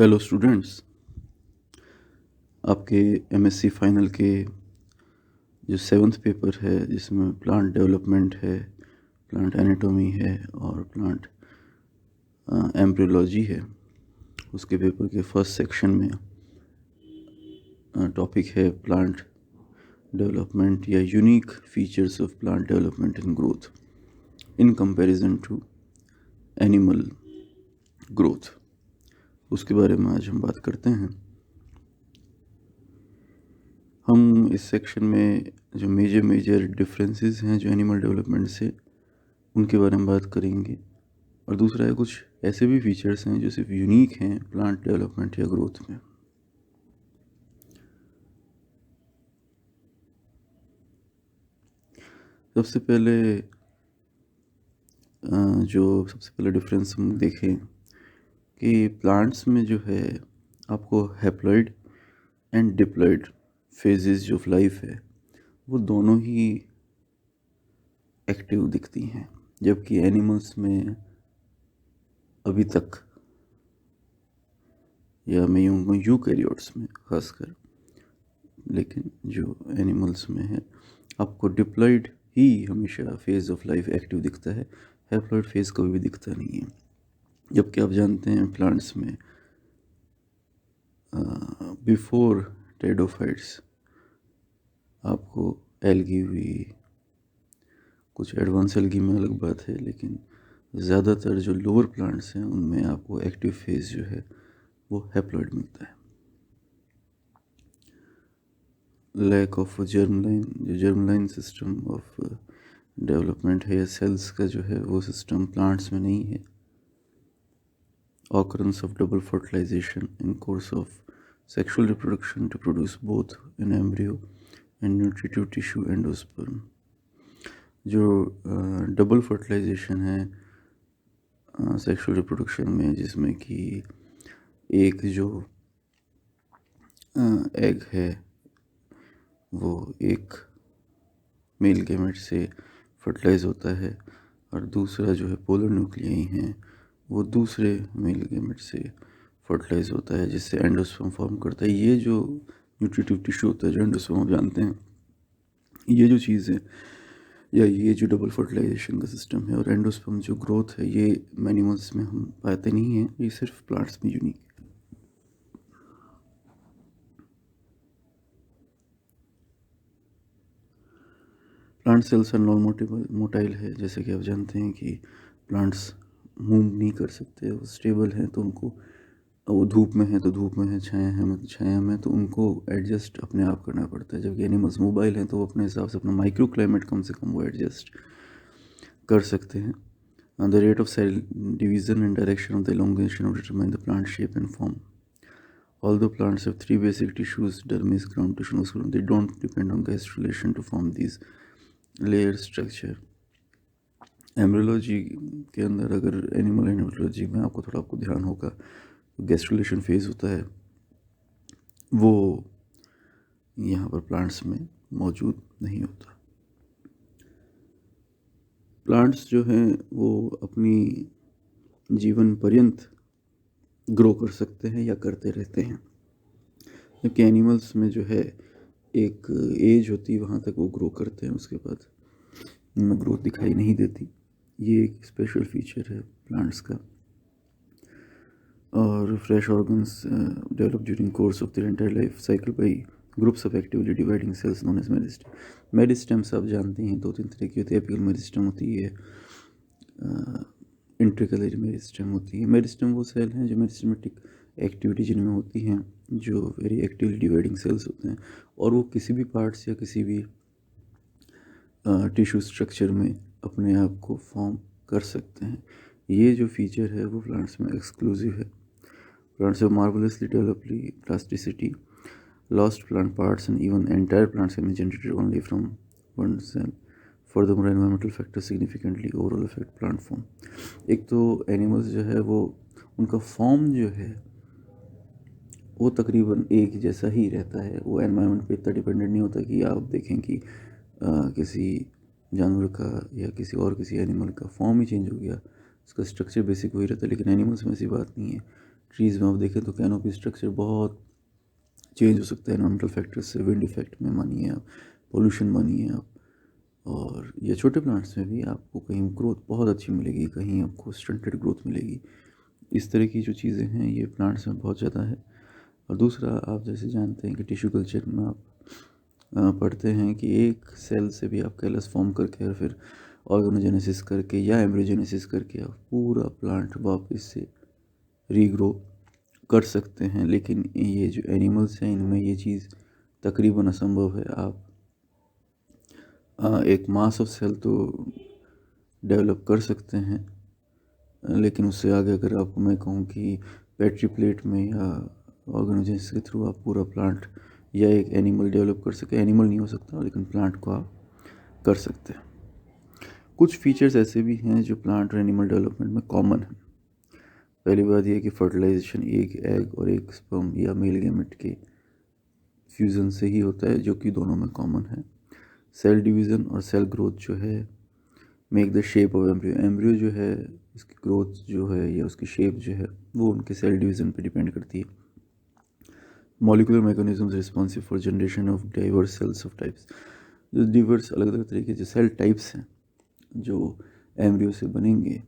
Hello students, आपके MSc final के जो 7th पेपर है जिसमें प्लांट डेवलपमेंट है, प्लांट एनाटॉमी है और प्लांट एम्ब्रियोलॉजी है, उसके पेपर के फर्स्ट सेक्शन में टॉपिक है प्लांट डेवलपमेंट या unique features of plant development and growth in comparison to animal growth. उसके बारे में आज हम बात करते हैं। हम इस सेक्शन में जो मेजर डिफरेंसेस हैं जो एनिमल डेवलपमेंट से, उनके बारे में बात करेंगे। और दूसरा है कुछ ऐसे भी फीचर्स हैं जो सिर्फ यूनिक हैं प्लांट डेवलपमेंट या ग्रोथ में। सबसे पहले डिफरेंस हम देखें कि प्लांट्स में जो है आपको haploid and diploid phases of life है वो दोनों ही एक्टिव दिखती हैं, जबकि एनिमल्स में अभी तक, या मैं यूकैरियोट्स में खासकर, लेकिन जो एनिमल्स में है आपको डिप्लॉइड ही हमेशा फेज ऑफ लाइफ एक्टिव दिखता है, हैप्लॉइड फेज कभी भी दिखता नहीं है। जबकि आप जानते हैं प्लांट्स में बिफोर टेडोफाइट्स आपको एल्गी हुई, कुछ एडवांस एल्गी में अलग बात है, लेकिन ज़्यादातर जो लोअर प्लांट्स हैं उनमें आपको एक्टिव फेज जो है वो हैप्लॉइड मिलता है। Lack of germline system of development है या सेल्स का जो है वो सिस्टम प्लांट्स में नहीं है। Occurrence of double fertilization in course of sexual reproduction to produce both an embryo and nutritive tissue endosperm। जो डबल फर्टिलाइजेशन है सेक्सुअल रिप्रोडक्शन में, जिसमें कि एक जो एग है वो एक मेल गैमेट से फर्टिलाइज होता है और दूसरा जो है पोलर न्यूक्लियाई हैं वो दूसरे मेल गैमेट से फर्टिलाइज होता है, जिससे एंडोस्पर्म फॉर्म करता है। ये जो न्यूट्रिटिव टिश्यू होता है जो एंडोस्पर्म आप जानते हैं, ये जो चीज़ है या ये जो डबल फर्टिलाइजेशन का सिस्टम है और एंडोस्पर्म जो ग्रोथ है, ये एनिमल्स में हम पाते नहीं हैं, ये सिर्फ प्लांट्स में यूनिक है। Plant cells are non motile है, जैसे कि आप जानते हैं कि प्लांट्स मूव नहीं कर सकते, वो स्टेबल हैं, तो उनको वो धूप में है तो धूप में है, छाया में तो उनको एडजस्ट अपने आप करना पड़ता है। जबकि एनिमल्स मोबाइल हैं तो वो अपने हिसाब से अपना माइक्रो क्लाइमेट कम से कम वो एडजस्ट कर सकते हैं। The rate of cell division and direction of the elongation of determine the plant shape and form. Although plants have three basic tissues, dermis, ground tissue, and osculum, they don't depend on gastrulation to form these layer structure। Embryology के अंदर, अगर animal embryology में आपको ध्यान होगा, gastrulation phase होता है, वो यहाँ पर प्लांट्स में मौजूद नहीं होता। प्लांट्स जो हैं वो अपनी जीवन पर्यंत ग्रो कर सकते हैं या करते रहते हैं, जबकि एनिमल्स में जो है एक एज होती है, वहाँ तक वो ग्रो करते हैं, उसके बाद उनमें ग्रोथ दिखाई नहीं देती। ये एक स्पेशल फीचर है प्लांट्स का। और fresh organs develop during course of their entire life cycle by groups of actively dividing cells known as meristem. Meristems आप जानते हैं दो तीन तरह की होती है। एपिकल मेरिस्टेम होती है, इंट्रिकलरी मेरिस्टेम होती है। मेरिस्टेम वो सेल हैं जो मेरिस्टेमेटिक एक्टिविटी जिनमें होती हैं, जो वेरी एक्टिवली डिवाइडिंग सेल्स होते हैं, और वो किसी भी पार्ट्स या किसी भी टिश्यू स्ट्रक्चर में अपने आप को फॉर्म कर सकते हैं। ये जो फीचर है वो प्लांट्स में एक्सक्लूसिव है। Plants have marvelously developed plasticity. Lost plant parts and even entire plants can be generated only from one cell. Furthermore, environmental factors significantly overall affect plant form। एक तो एनिमल्स जो है वो उनका फॉर्म जो है वो तकरीबन एक जैसा ही रहता है, वो एनवायरनमेंट पे इतना डिपेंडेंट नहीं होता कि आप देखें कि किसी जानवर का या किसी एनिमल का फॉर्म ही चेंज हो गया, उसका स्ट्रक्चर बेसिक वही रहता है। लेकिन एनिमल्स में ऐसी बात नहीं है, ट्रीज़ में आप देखें तो कैनोपी स्ट्रक्चर बहुत चेंज हो सकता है एनवायरमेंटल फैक्टर्स से, विंड इफेक्ट में मानिए आप, पोल्यूशन मानिए आप। और ये छोटे प्लांट्स में भी आपको कहीं ग्रोथ बहुत अच्छी मिलेगी, कहीं आपको स्टंटेड ग्रोथ मिलेगी। इस तरह की जो चीज़ें हैं ये प्लांट्स में बहुत ज़्यादा है। और दूसरा, आप जैसे जानते हैं कि टिश्यू कल्चर में आप पढ़ते हैं कि एक सेल से भी आप कैलस फॉर्म करके और फिर ऑर्गेनोजेनेसिस करके या एम्ब्रियोजेनेसिस करके आप पूरा प्लांट वापस से रीग्रो कर सकते हैं। लेकिन ये जो एनिमल्स हैं इनमें ये चीज़ तकरीबन असंभव है। आप एक मास ऑफ सेल तो डेवलप कर सकते हैं, लेकिन उससे आगे अगर आपको मैं कहूँ कि पेट्री प्लेट में या ऑर्गेनोजेनेसिस के थ्रू आप पूरा प्लांट या एक एनिमल डेवलप कर सके, एनिमल नहीं हो सकता लेकिन प्लांट को आप कर सकते हैं। कुछ फीचर्स ऐसे भी हैं जो प्लांट और एनिमल डेवलपमेंट में कॉमन है। पहली बात यह कि फर्टिलाइजेशन एक एग और एक स्पर्म या मेल गैमेट के फ्यूज़न से ही होता है, जो कि दोनों में कॉमन है। सेल डिवीज़न और सेल ग्रोथ जो है make the shape of embryo. Embryo जो है इसकी ग्रोथ जो है या उसकी शेप जो है वो उनके सेल डिवीज़न पे डिपेंड करती है। Molecular mechanisms responsive for generation of diverse cells of types. जो डिवर्स अलग अलग तरीके के सेल टाइप्स हैं जो एम्ब्रियो से बनेंगे,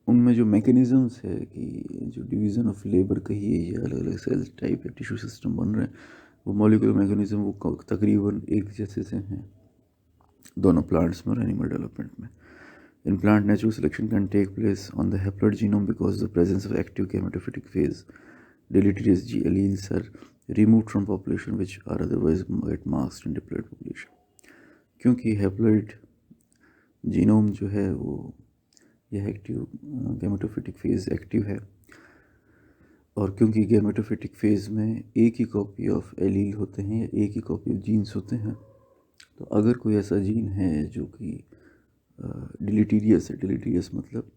उनमें जो मैकेनिज़म्स है कि जो डिवीज़न ऑफ लेबर कहिए या अलग अलग सेल टाइप या टिश्यू सिस्टम बन रहे हैं, वो मॉलिकुलर मैकेनिज़्म वो तकरीबन एक जैसे से हैं दोनों प्लांट्स में और एनिमल डेवलपमेंट में। In plant, natural selection can take place on the haploid genome because the presence of active gametophytic phase. Deleterious G alleles are removed from population which are otherwise get masked in diploid population. क्योंकि haploid genome जो है वो यह active gametophytic phase active है, और क्योंकि gametophytic phase में एक ही कॉपी ऑफ एलील होते हैं या एक ही कॉपी ऑफ जीन्स होते हैं, तो अगर कोई ऐसा जीन है जो कि डिलीटीरियस है, डिलीटीरियस मतलब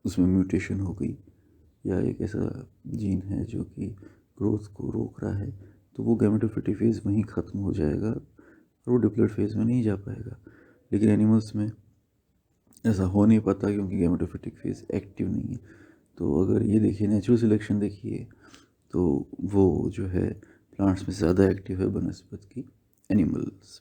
उसमें म्यूटेशन हो गई या एक ऐसा जीन है जो कि ग्रोथ को रोक रहा है, तो वो गैमेटोफिटिक फेज़ वहीं ख़त्म हो जाएगा और वो डिप्लॉइड फेज़ में नहीं जा पाएगा। लेकिन एनिमल्स में ऐसा हो नहीं पाता क्योंकि गैमेटोफिटिक फेज़ एक्टिव नहीं है। तो अगर ये देखिए नेचुरल सिलेक्शन देखिए तो वो जो है प्लांट्स में ज़्यादा एक्टिव है बनस्पत की एनिमल्स।